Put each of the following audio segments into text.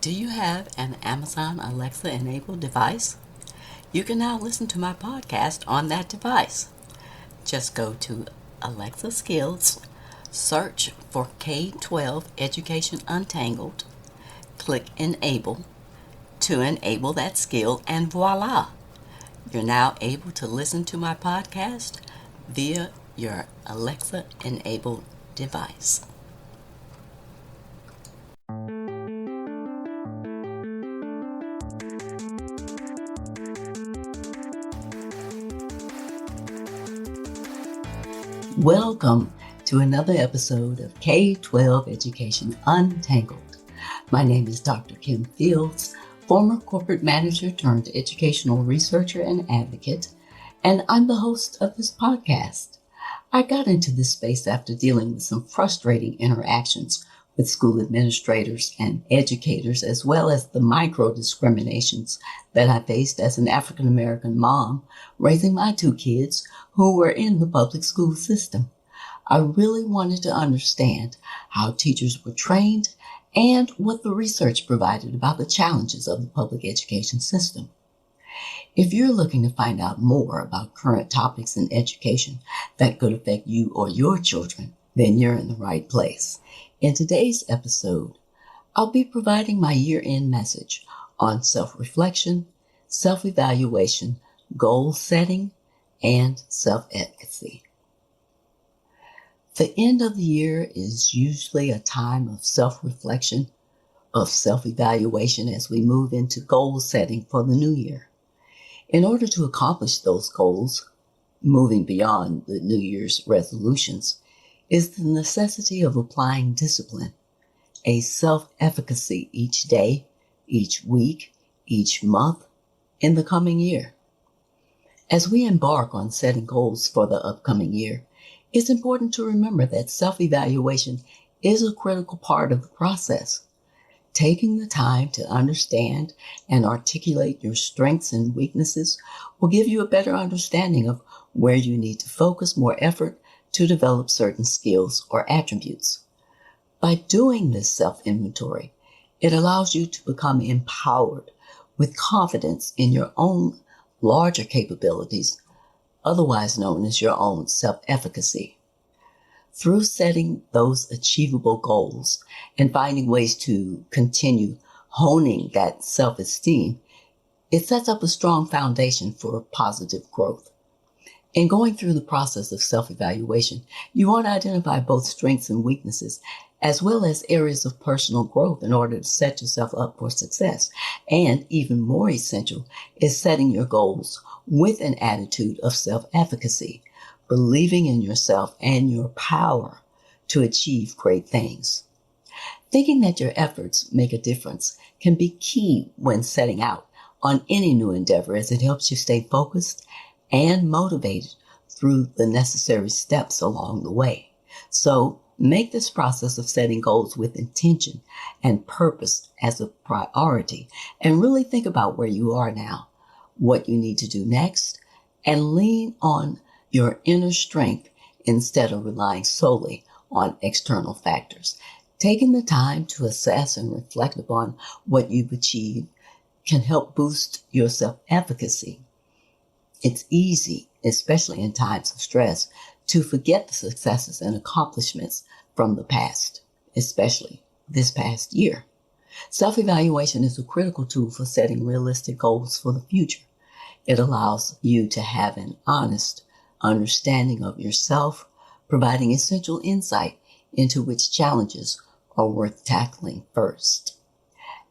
Do you have an Amazon Alexa enabled device? You can now listen to my podcast on that device. Just go to Alexa Skills, search for K-12 Education Untangled, click Enable to enable that skill, and voila! You're now able to listen to my podcast via your Alexa enabled device. Welcome to another episode of K-12 Education Untangled. My name is Dr. Kim Fields, former corporate manager turned educational researcher and advocate, and I'm the host of this podcast. I got into this space after dealing with some frustrating interactions with school administrators and educators, as well as the micro-discriminations that I faced as an African-American mom raising my two kids who were in the public school system. I really wanted to understand how teachers were trained and what the research provided about the challenges of the public education system. If you're looking to find out more about current topics in education that could affect you or your children, then you're in the right place. In today's episode, I'll be providing my year-end message on self-reflection, self-evaluation, goal setting, and self-efficacy. The end of the year is usually a time of self-reflection, of self-evaluation as we move into goal setting for the new year. In order to accomplish those goals, moving beyond the New Year's resolutions, is the necessity of applying discipline, a self-efficacy each day, each week, each month, in the coming year. As we embark on setting goals for the upcoming year, it's important to remember that self-evaluation is a critical part of the process. Taking the time to understand and articulate your strengths and weaknesses will give you a better understanding of where you need to focus more effort to develop certain skills or attributes. By doing this self-inventory, it allows you to become empowered with confidence in your own larger capabilities, otherwise known as your own self-efficacy. Through setting those achievable goals and finding ways to continue honing that self-esteem, it sets up a strong foundation for positive growth. In going through the process of self-evaluation, you want to identify both strengths and weaknesses, as well as areas of personal growth in order to set yourself up for success. And even more essential is setting your goals with an attitude of self-efficacy, believing in yourself and your power to achieve great things. Thinking that your efforts make a difference can be key when setting out on any new endeavor, as it helps you stay focused and motivated through the necessary steps along the way. So make this process of setting goals with intention and purpose as a priority, and really think about where you are now, what you need to do next, and lean on your inner strength instead of relying solely on external factors. Taking the time to assess and reflect upon what you've achieved can help boost your self-efficacy. It's easy, especially in times of stress, to forget the successes and accomplishments from the past, especially this past year. Self-evaluation is a critical tool for setting realistic goals for the future. It allows you to have an honest understanding of yourself, providing essential insight into which challenges are worth tackling first.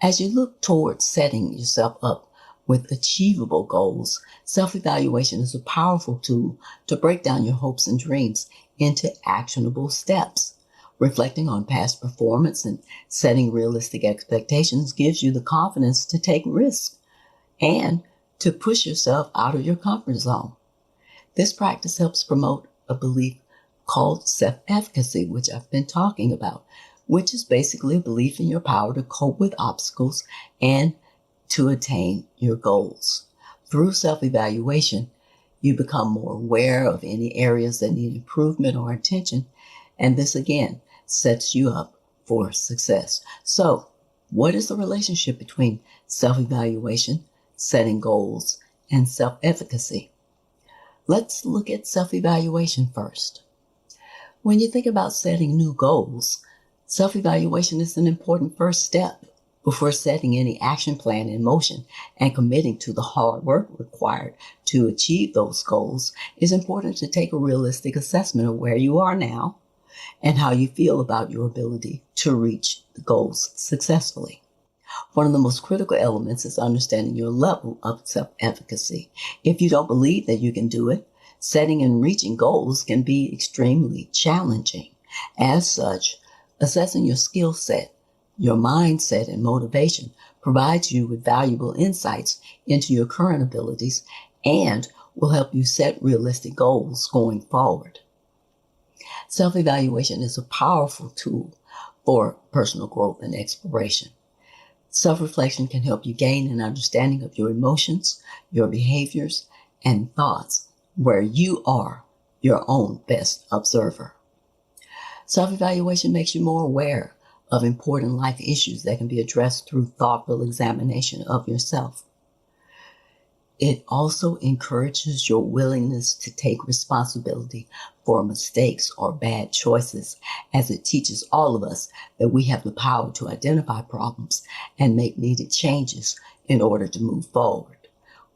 As you look towards setting yourself up with achievable goals, self-evaluation is a powerful tool to break down your hopes and dreams into actionable steps. Reflecting on past performance and setting realistic expectations gives you the confidence to take risks and to push yourself out of your comfort zone. This practice helps promote a belief called self-efficacy, which I've been talking about, which is basically a belief in your power to cope with obstacles and to attain your goals. Through self-evaluation, you become more aware of any areas that need improvement or attention, and this again sets you up for success. So What is the relationship between self-evaluation, setting goals, and self-efficacy? Let's look at self-evaluation first. When you think about setting new goals, self-evaluation is an important first step. Before setting any action plan in motion and committing to the hard work required to achieve those goals, it's important to take a realistic assessment of where you are now and how you feel about your ability to reach the goals successfully. One of the most critical elements is understanding your level of self-efficacy. If you don't believe that you can do it, setting and reaching goals can be extremely challenging. As such, assessing your skill set, your mindset, and motivation provides you with valuable insights into your current abilities and will help you set realistic goals going forward. Self-evaluation is a powerful tool for personal growth and exploration. Self-reflection can help you gain an understanding of your emotions, your behaviors, and thoughts, where you are your own best observer. Self-evaluation makes you more aware of important life issues that can be addressed through thoughtful examination of yourself. It also encourages your willingness to take responsibility for mistakes or bad choices, as it teaches all of us that we have the power to identify problems and make needed changes in order to move forward.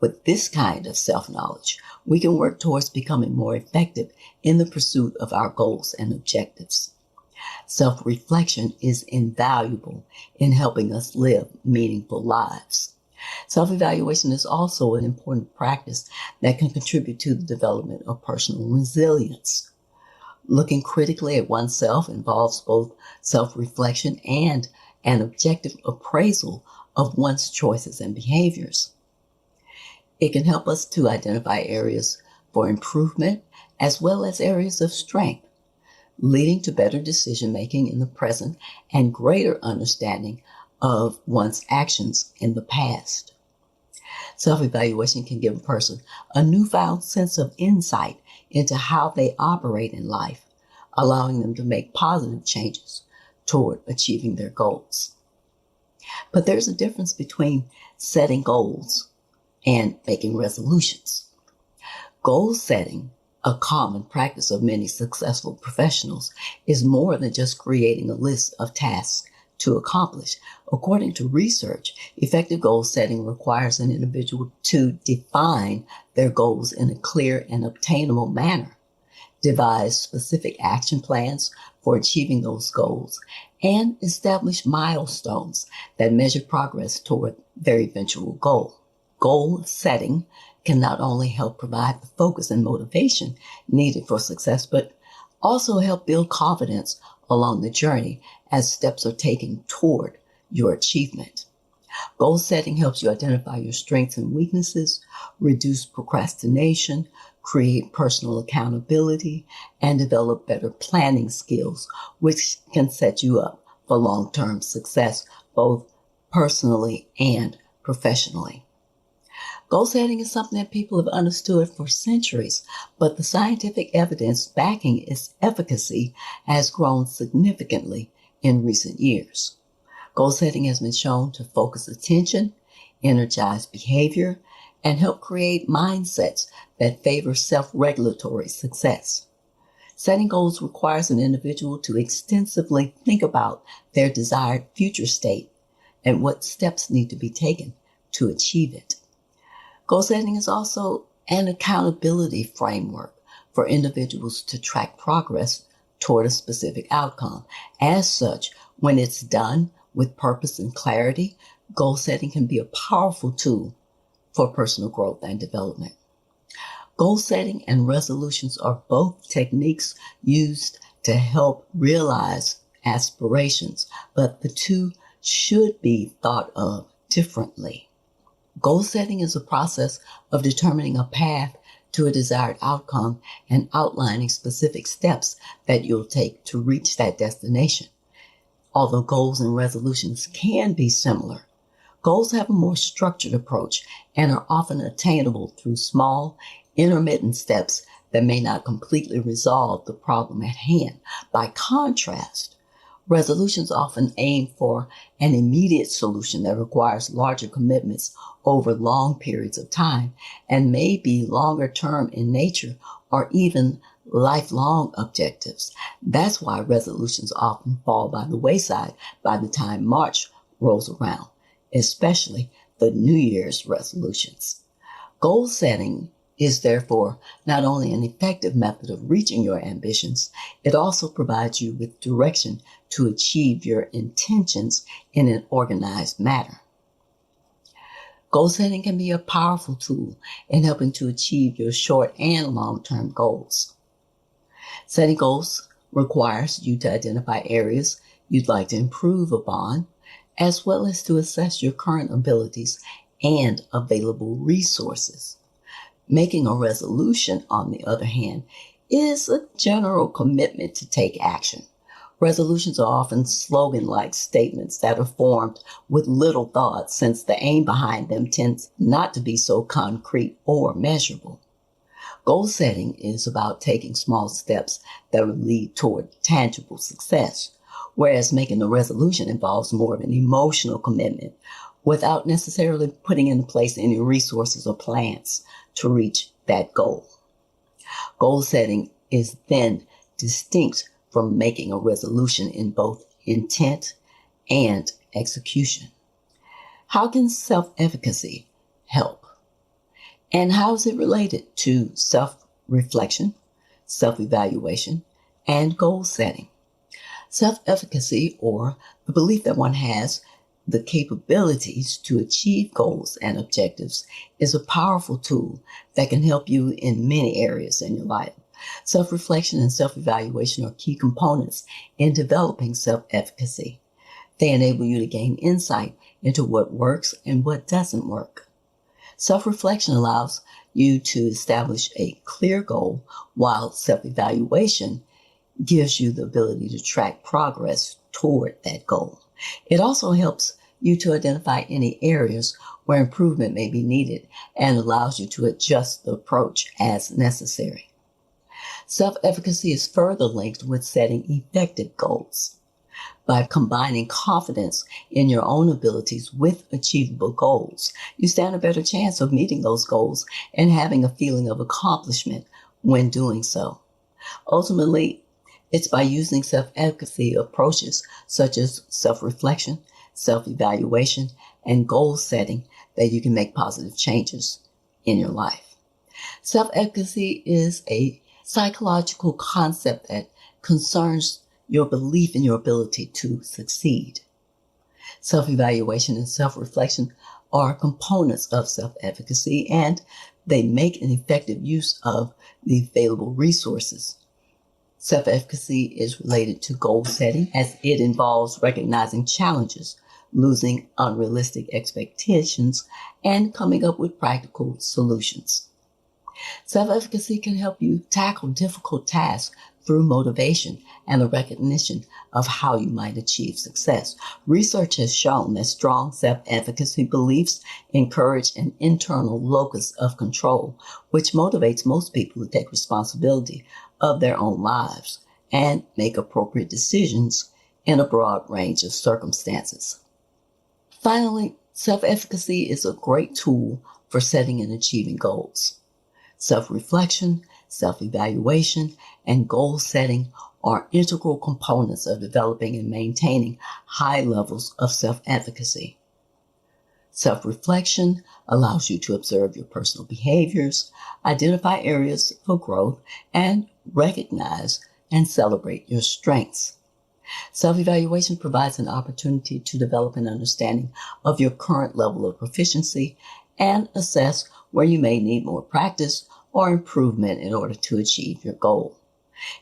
With this kind of self-knowledge, we can work towards becoming more effective in the pursuit of our goals and objectives. Self-reflection is invaluable in helping us live meaningful lives. Self-evaluation is also an important practice that can contribute to the development of personal resilience. Looking critically at oneself involves both self-reflection and an objective appraisal of one's choices and behaviors. It can help us to identify areas for improvement as well as areas of strength, leading to better decision-making in the present and greater understanding of one's actions in the past. Self-evaluation can give a person a newfound sense of insight into how they operate in life, allowing them to make positive changes toward achieving their goals. But there's a difference between setting goals and making resolutions. Goal setting, a common practice of many successful professionals, is more than just creating a list of tasks to accomplish. According to research, effective goal setting requires an individual to define their goals in a clear and obtainable manner, devise specific action plans for achieving those goals, and establish milestones that measure progress toward their eventual goal. Goal setting can not only help provide the focus and motivation needed for success, but also help build confidence along the journey as steps are taken toward your achievement. Goal setting helps you identify your strengths and weaknesses, reduce procrastination, create personal accountability, and develop better planning skills, which can set you up for long-term success, both personally and professionally. Goal setting is something that people have understood for centuries, but the scientific evidence backing its efficacy has grown significantly in recent years. Goal setting has been shown to focus attention, energize behavior, and help create mindsets that favor self-regulatory success. Setting goals requires an individual to extensively think about their desired future state and what steps need to be taken to achieve it. Goal setting is also an accountability framework for individuals to track progress toward a specific outcome. As such, when it's done with purpose and clarity, goal setting can be a powerful tool for personal growth and development. Goal setting and resolutions are both techniques used to help realize aspirations, but the two should be thought of differently. Goal setting is a process of determining a path to a desired outcome and outlining specific steps that you'll take to reach that destination. Although goals and resolutions can be similar, goals have a more structured approach and are often attainable through small, intermittent steps that may not completely resolve the problem at hand. By contrast, Resolutions often aim for an immediate solution that requires larger commitments over long periods of time and may be longer term in nature or even lifelong objectives. That's why resolutions often fall by the wayside by the time March rolls around, especially the New Year's resolutions. Goal setting is therefore not only an effective method of reaching your ambitions, it also provides you with direction to achieve your intentions in an organized manner. Goal setting can be a powerful tool in helping to achieve your short and long-term goals. Setting goals requires you to identify areas you'd like to improve upon, as well as to assess your current abilities and available resources. Making a resolution, on the other hand, is a general commitment to take action. Resolutions are often slogan-like statements that are formed with little thought, since the aim behind them tends not to be so concrete or measurable. Goal setting is about taking small steps that will lead toward tangible success, whereas making a resolution involves more of an emotional commitment without necessarily putting into place any resources or plans to reach that goal. Goal setting is then distinct from making a resolution in both intent and execution. How can self-efficacy help? And how is it related to self-reflection, self-evaluation, and goal setting? Self-efficacy, or the belief that one has the capabilities to achieve goals and objectives, is a powerful tool that can help you in many areas in your life. Self-reflection and self-evaluation are key components in developing self-efficacy. They enable you to gain insight into what works and what doesn't work. Self-reflection allows you to establish a clear goal, while self-evaluation gives you the ability to track progress toward that goal. It also helps you to identify any areas where improvement may be needed and allows you to adjust the approach as necessary. Self-efficacy is further linked with setting effective goals. By combining confidence in your own abilities with achievable goals, you stand a better chance of meeting those goals and having a feeling of accomplishment when doing so. Ultimately, it's by using self-efficacy approaches such as self-reflection, self-evaluation, and goal setting that you can make positive changes in your life. Self-efficacy is a psychological concept that concerns your belief in your ability to succeed. Self-evaluation and self-reflection are components of self-efficacy, and they make an effective use of the available resources. Self-efficacy is related to goal setting, as it involves recognizing challenges, losing unrealistic expectations, and coming up with practical solutions. Self-efficacy can help you tackle difficult tasks through motivation and the recognition of how you might achieve success. Research has shown that strong self-efficacy beliefs encourage an internal locus of control, which motivates most people to take responsibility of their own lives and make appropriate decisions in a broad range of circumstances. Finally, self-efficacy is a great tool for setting and achieving goals. Self-reflection, self-evaluation, and goal setting are integral components of developing and maintaining high levels of self-efficacy. Self-reflection allows you to observe your personal behaviors, identify areas for growth, and recognize and celebrate your strengths. Self-evaluation provides an opportunity to develop an understanding of your current level of proficiency and assess where you may need more practice or improvement in order to achieve your goal.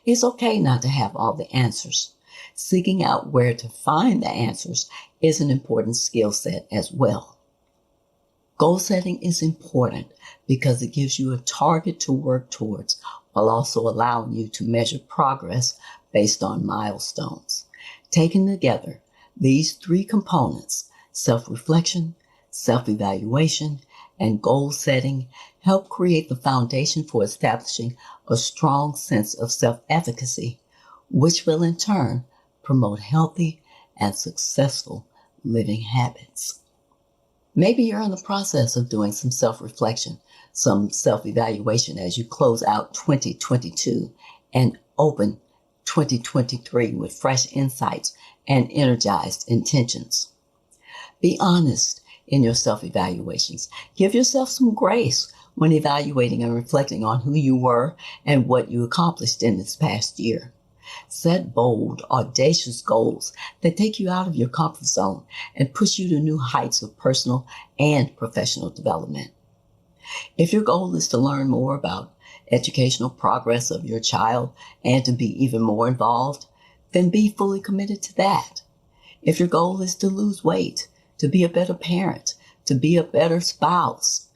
It's okay not to have all the answers. Seeking out where to find the answers is an important skill set as well. Goal setting is important because it gives you a target to work towards, while also allowing you to measure progress based on milestones. Taken together, these three components, self-reflection, self-evaluation, and goal setting, help create the foundation for establishing a strong sense of self-efficacy, which will in turn promote healthy and successful living habits. Maybe you're in the process of doing some self-reflection, some self-evaluation as you close out 2022 and open 2023 with fresh insights and energized intentions. Be honest in your self-evaluations. Give yourself some grace when evaluating and reflecting on who you were and what you accomplished in this past year. Set bold, audacious goals that take you out of your comfort zone and push you to new heights of personal and professional development. If your goal is to learn more about educational progress of your child and to be even more involved, then be fully committed to that. If your goal is to lose weight, to be a better parent, to be a better spouse,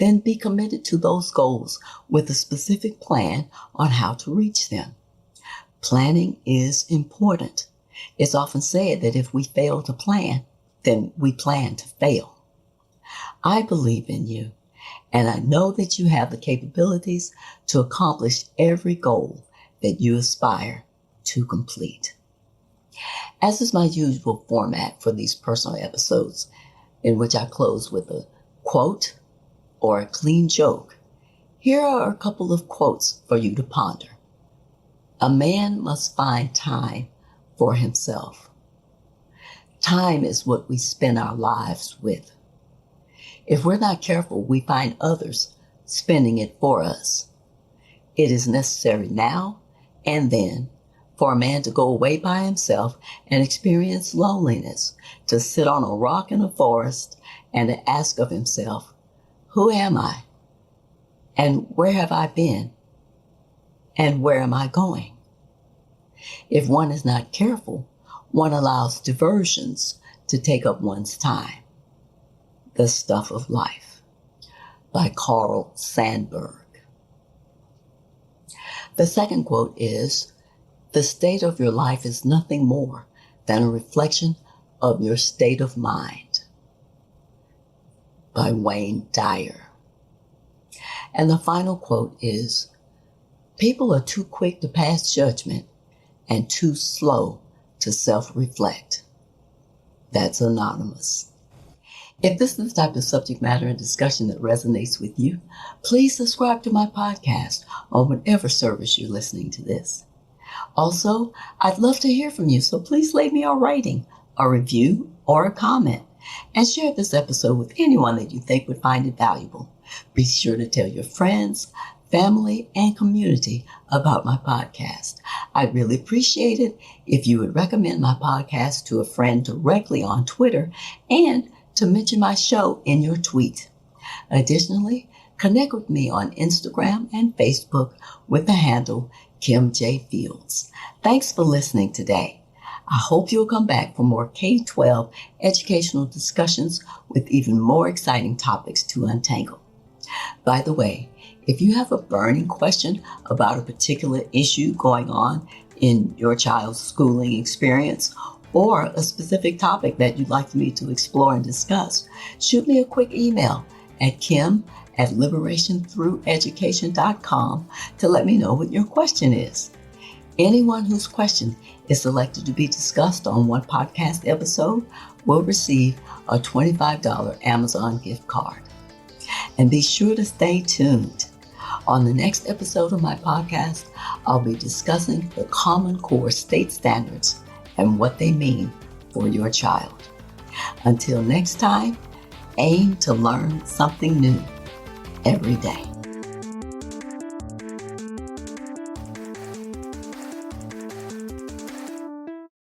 then be committed to those goals with a specific plan on how to reach them. Planning is important. It's often said that if we fail to plan, then we plan to fail. I believe in you, and I know that you have the capabilities to accomplish every goal that you aspire to complete. As is my usual format for these personal episodes, in which I close with a quote or a clean joke, here are a couple of quotes for you to ponder. A man must find time for himself. Time is what we spend our lives with. If we're not careful, we find others spending it for us. It is necessary now and then for a man to go away by himself and experience loneliness, to sit on a rock in a forest and to ask of himself, who am I? And where have I been? And where am I going? If one is not careful, one allows diversions to take up one's time. The Stuff of Life by Carl Sandburg. The second quote is, the state of your life is nothing more than a reflection of your state of mind, by Wayne Dyer. And the final quote is, people are too quick to pass judgment and too slow to self-reflect. That's anonymous. If this is the type of subject matter and discussion that resonates with you, please subscribe to my podcast on whatever service you're listening to this. Also, I'd love to hear from you, so please leave me a rating, a review, or a comment, and share this episode with anyone that you think would find it valuable. Be sure to tell your friends, family, and community about my podcast. I'd really appreciate it if you would recommend my podcast to a friend directly on Twitter and to mention my show in your tweet. Additionally, connect with me on Instagram and Facebook with the handle Kim J. Fields. Thanks for listening today. I hope you'll come back for more K-12 educational discussions with even more exciting topics to untangle. By the way, if you have a burning question about a particular issue going on in your child's schooling experience or a specific topic that you'd like me to explore and discuss, shoot me a quick email at kim@liberationthrougheducation.com to let me know what your question is. Anyone whose question is selected to be discussed on one podcast episode will receive a $25 Amazon gift card. And be sure to stay tuned. On the next episode of my podcast, I'll be discussing the Common Core state standards and what they mean for your child. Until next time, aim to learn something new every day.